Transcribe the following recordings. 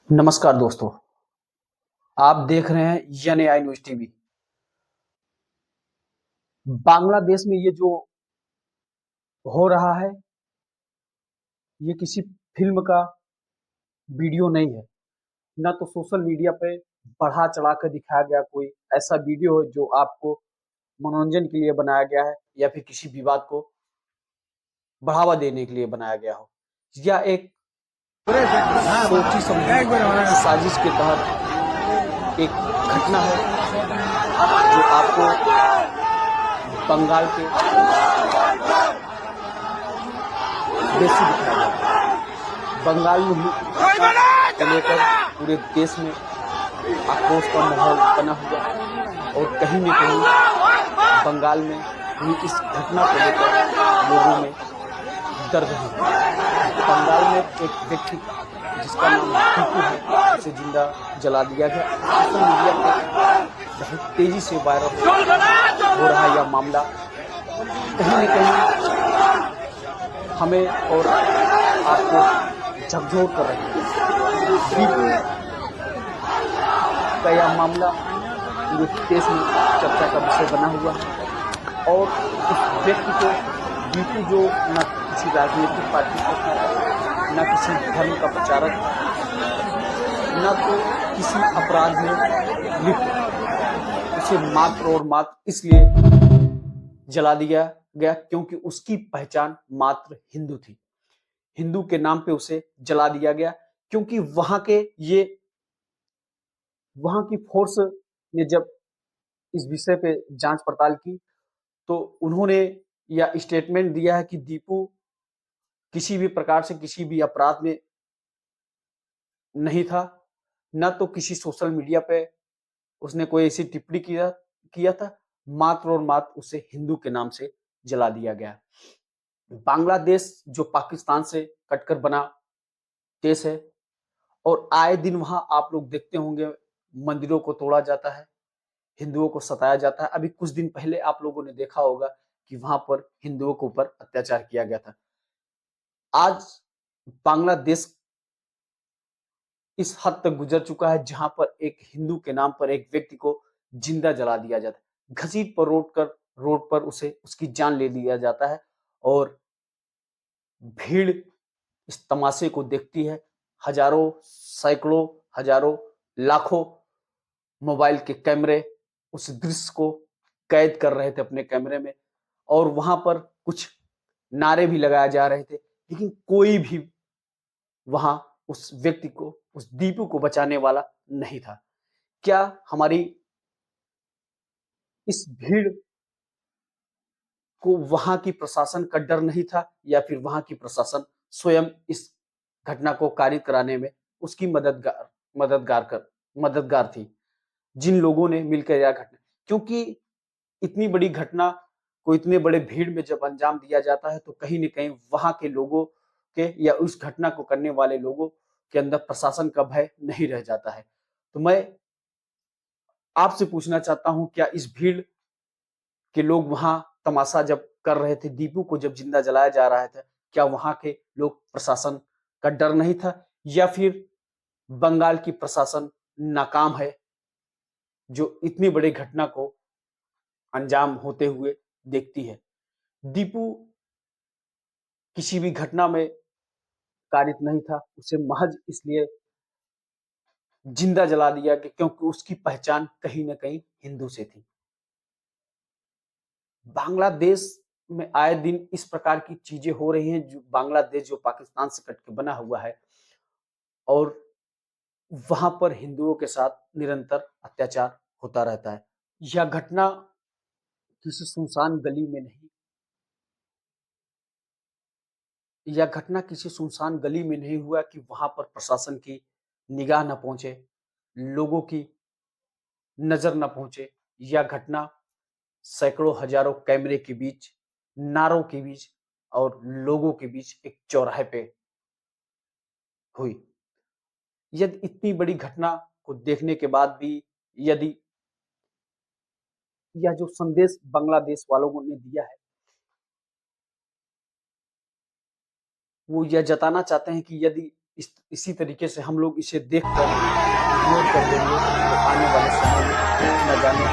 नमस्कार दोस्तों, आप देख रहे हैं एनएआई न्यूज़ टीवी। बांग्लादेश में ये जो हो रहा है, ये किसी फ़िल्म का वीडियो नहीं है, ना तो सोशल मीडिया पे बढ़ा-चढ़ा कर दिखाया गया कोई ऐसा वीडियो है जो आपको मनोरंजन के लिए बनाया गया है या फिर किसी विवाद को बढ़ावा देने के लिए बनाया गया हो। यह एक सोची-समझी साजिश के तहत एक घटना है जो आपको बंगाल के बेसिक दिखाया गया है। बंगाल में ही को लेकर पूरे देश में आक्रोश का माहौल बना हुआ है और कहीं न कहीं बंगाल में हुई इस घटना को लेकर लोगों में दर्द है। बंगाल में एक व्यक्ति जिसका नाम टीपू है, उसे जिंदा जला दिया गया। सोशल मीडिया पर बहुत तेजी से वायरल हो रहा है यह मामला। कहीं न कहीं हमें और आपको झकझोर कर रही है। टीपू का यह मामला पूरे देश में चर्चा का विषय बना हुआ है और उस व्यक्ति को टीपू जो न किसी राजनीतिक पार्टी का था, न किसी धर्म का प्रचारक, न तो किसी अपराध में लिप्त, उसे मात्र और मात्र इसलिए जला दिया गया क्योंकि उसकी पहचान मात्र हिंदू थी। हिंदू के नाम पे उसे जला दिया गया क्योंकि वहां की फोर्स ने जब इस विषय पे जांच पड़ताल की तो उन्होंने यह स्टेटमेंट दिया है कि दीपू किसी भी प्रकार से किसी भी अपराध में नहीं था, न तो किसी सोशल मीडिया पे उसने कोई ऐसी टिप्पणी किया था, मात्र और मात्र उसे हिंदू के नाम से जला दिया गया। बांग्लादेश जो पाकिस्तान से कटकर बना देश है और आए दिन वहां आप लोग देखते होंगे मंदिरों को तोड़ा जाता है, हिंदुओं को सताया जाता है। अभी कुछ दिन पहले आप लोगों ने देखा होगा कि वहां पर हिंदुओं के ऊपर अत्याचार किया गया था। आज बांग्लादेश इस हद तक गुजर चुका है जहां पर एक हिंदू के नाम पर एक व्यक्ति को जिंदा जला दिया जाता है, घसीट पर रोड पर उसे उसकी जान ले लिया जाता है और भीड़ इस तमाशे को देखती है। हजारों, सैकड़ों, हजारों, लाखों मोबाइल के कैमरे उस दृश्य को कैद कर रहे थे अपने कैमरे में और वहां पर कुछ नारे भी लगाए जा रहे थे, लेकिन कोई भी वहां उस व्यक्ति को, उस दीपू को बचाने वाला नहीं था। क्या हमारी इस भीड़ को वहां की प्रशासन का डर नहीं था या फिर वहां की प्रशासन स्वयं इस घटना को कारित कराने में उसकी मददगार थी, जिन लोगों ने मिलकर यह घटना, क्योंकि इतनी बड़ी घटना को इतने बड़े भीड़ में जब अंजाम दिया जाता है तो कहीं न कहीं वहां के लोगों के या उस घटना को करने वाले लोगों के अंदर प्रशासन का भय नहीं रह जाता है। तो मैं आपसे पूछना चाहता हूं, क्या इस भीड़ के लोग वहां तमाशा जब कर रहे थे, दीपू को जब जिंदा जलाया जा रहा था, क्या वहां के लोग प्रशासन का डर नहीं था या फिर बंगाल की प्रशासन नाकाम है जो इतनी बड़ी घटना को अंजाम होते हुए देखती है? दीपू किसी भी घटना में कारित नहीं था, उसे महज इसलिए जिंदा जला दिया कि क्योंकि उसकी पहचान कहीं न कहीं हिंदू से थी। बांग्लादेश में आए दिन इस प्रकार की चीजें हो रही हैं, जो बांग्लादेश जो पाकिस्तान से कट के बना हुआ है और वहां पर हिंदुओं के साथ निरंतर अत्याचार होता रहता है। यह घटना किसी सुनसान गली में नहीं, यह घटना किसी सुनसान गली में नहीं हुआ कि वहां पर प्रशासन की निगाह न पहुंचे, लोगों की नजर न पहुंचे। यह घटना सैकड़ों हजारों कैमरे के बीच, नारों के बीच और लोगों के बीच एक चौराहे पे हुई। यदि इतनी बड़ी घटना को देखने के बाद भी यदि यह जो संदेश बांग्लादेश वालों ने दिया है, वो यह जताना चाहते हैं कि यदि इसी तरीके से हम लोग इसे देखकर इग्नोर कर देंगे तो आने वाले समय में न जाने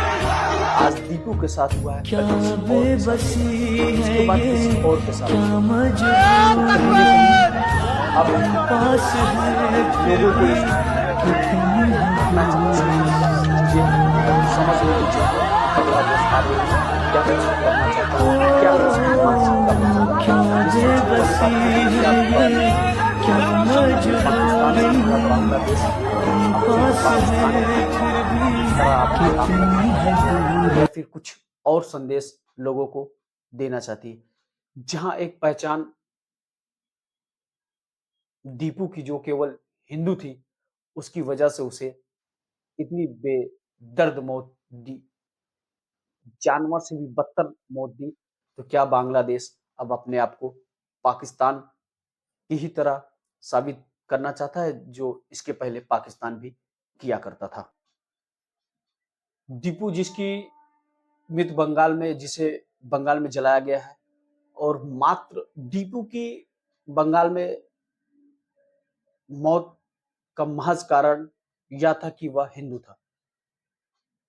आज दीपू के साथ हुआ है, कल किसी और के साथ होगा, उसके बाद किसी और के साथ होगा। कहीं न कहीं अब लोगों को इस घटना चीजें समझने की चाहिए। बांग्लादेश आगे क्या कुछ करना चाहता है, क्या कुछ मानसिकता में चल रहा है, पाकिस्तान या बांग्लादेश या फिर कुछ और संदेश लोगों को देना चाहती है। जहां एक पहचान दीपू की जो केवल हिंदू थी, उसकी वजह से उसे इतनी बेदर्द मौत दी, जानवर से भी बदतर मौत दी, तो क्या बांग्लादेश अब अपने आप को पाकिस्तान की ही तरह साबित करना चाहता है, जो इसके पहले पाकिस्तान भी किया करता था। दीपू जिसकी मृत जिसे बंगाल में जलाया गया है, और मात्र दीपू की बंगाल में मौत का महज कारण यह था कि वह हिंदू था।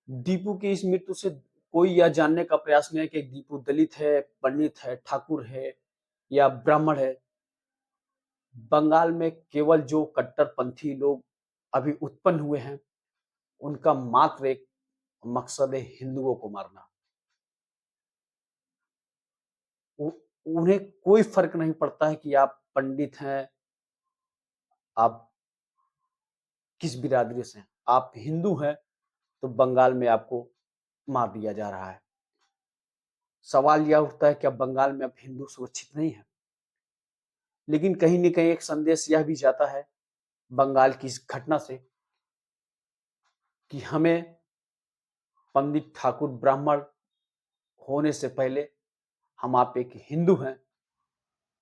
दीपू की इस मृत्यु से कोई यह जानने का प्रयास नहीं है कि दीपू दलित है, पंडित है, ठाकुर है या ब्राह्मण है। बंगाल में केवल जो कट्टरपंथी लोग अभी उत्पन्न हुए हैं, उनका मात्र एक मकसद है हिंदुओं को मारना। उन्हें कोई फर्क नहीं पड़ता है कि आप पंडित हैं, आप किस बिरादरी से हैं, आप हिंदू हैं तो बंगाल में आपको मार दिया जा रहा है। सवाल यह उठता है कि अब बंगाल में अब हिंदू सुरक्षित नहीं है। लेकिन कहीं न कहीं एक संदेश यह भी जाता है बंगाल की इस घटना से कि हमें पंडित, ठाकुर, ब्राह्मण होने से पहले हम आप एक हिंदू हैं,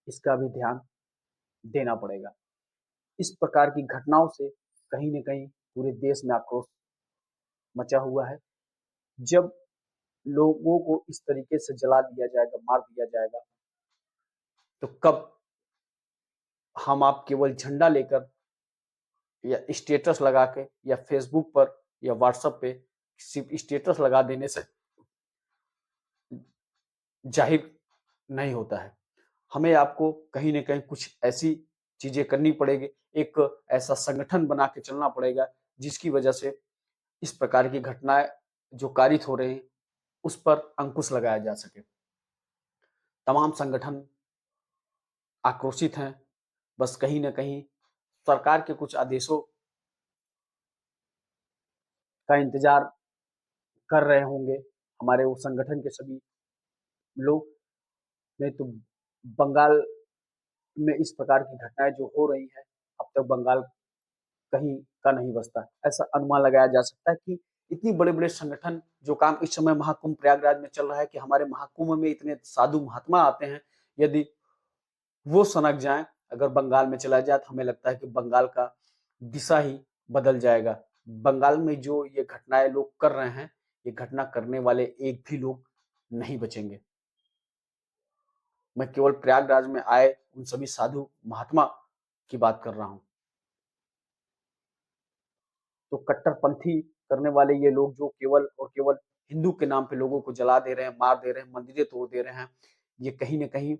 इसका भी ध्यान देना पड़ेगा। इस प्रकार की घटनाओं से कहीं न कहीं पूरे देश में आक्रोश मचा हुआ है। जब लोगों को इस तरीके से जला दिया जाएगा, मार दिया जाएगा, तो कब हम आप केवल झंडा लेकर या स्टेटस लगा के या फेसबुक पर या व्हाट्सएप पे सिर्फ स्टेटस लगा देने से जाहिर नहीं होता है। हमें आपको कहीं न कहीं कुछ ऐसी चीजें करनी पड़ेगी, एक ऐसा संगठन बना के चलना पड़ेगा, जिसकी वजह से इस प्रकार की घटनाएं जो कारित हो रही हैं, उस पर अंकुश लगाया जा सके। तमाम संगठन आक्रोशित हैं, बस कहीं न कहीं सरकार के कुछ आदेशों का इंतजार कर रहे होंगे हमारे वो संगठन के सभी लोग। नहीं तो बंगाल में इस प्रकार की घटनाएं जो हो रही हैं, अब तक बंगाल कहीं का नहीं बचता। ऐसा अनुमान लगाया जा सकता है कि इतनी बड़े-बड़े संगठन जो काम इस समय महाकुंभ प्रयागराज में चल रहा है कि हमारे महाकुंभ में इतने साधु महात्मा आते हैं, यदि वो सनक जाएँ, अगर बंगाल में चला जाए, तो हमें लगता है कि बंगाल का दिशा ही बदल जाएगा। बंगाल में जो ये घटनाएँ लोग कर रहे हैं, ये घटना करने वाले एक भी लोग नहीं बचेंगे। मैं केवल प्रयागराज में आए उन सभी साधु महात्मा की बात कर रहा हूँ। तो कट्टरपंथी करने वाले ये लोग जो केवल और केवल हिंदू के नाम पे लोगों को जला दे रहे हैं, मार दे रहे हैं, मंदिरें तोड़ दे रहे हैं, ये कहीं न कहीं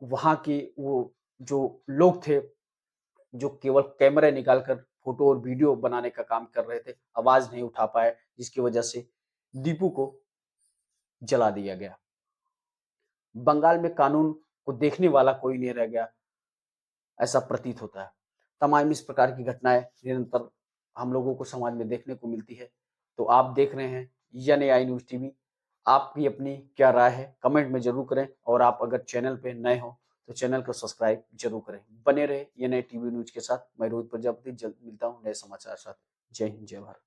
वहाँ की वो जो लोग थे, जो केवल कैमरे निकाल कर फ़ोटो और वीडियो बनाने का काम कर रहे थे, आवाज़ नहीं उठा पाए, जिसकी वजह से दीपू को जला दिया गया। बंगाल में कानून को देखने वाला कोई नहीं रह गया, ऐसा प्रतीत होता है। तमाम इस प्रकार की घटनाएँ निरंतर हम लोगों को समाज में देखने को मिलती है। तो आप देख रहे हैं एनएआई न्यूज़ टीवी। आपकी अपनी क्या राय है? कमेंट में ज़रूर करें, और आप अगर चैनल पे नए हो तो चैनल को सब्सक्राइब ज़रूर करें। बने रहे एनएआई टीवी न्यूज़ के साथ। मैं रोहित प्रजापति, जल्द मिलता हूँ नए समाचार के साथ। जय हिंद, जय भारत।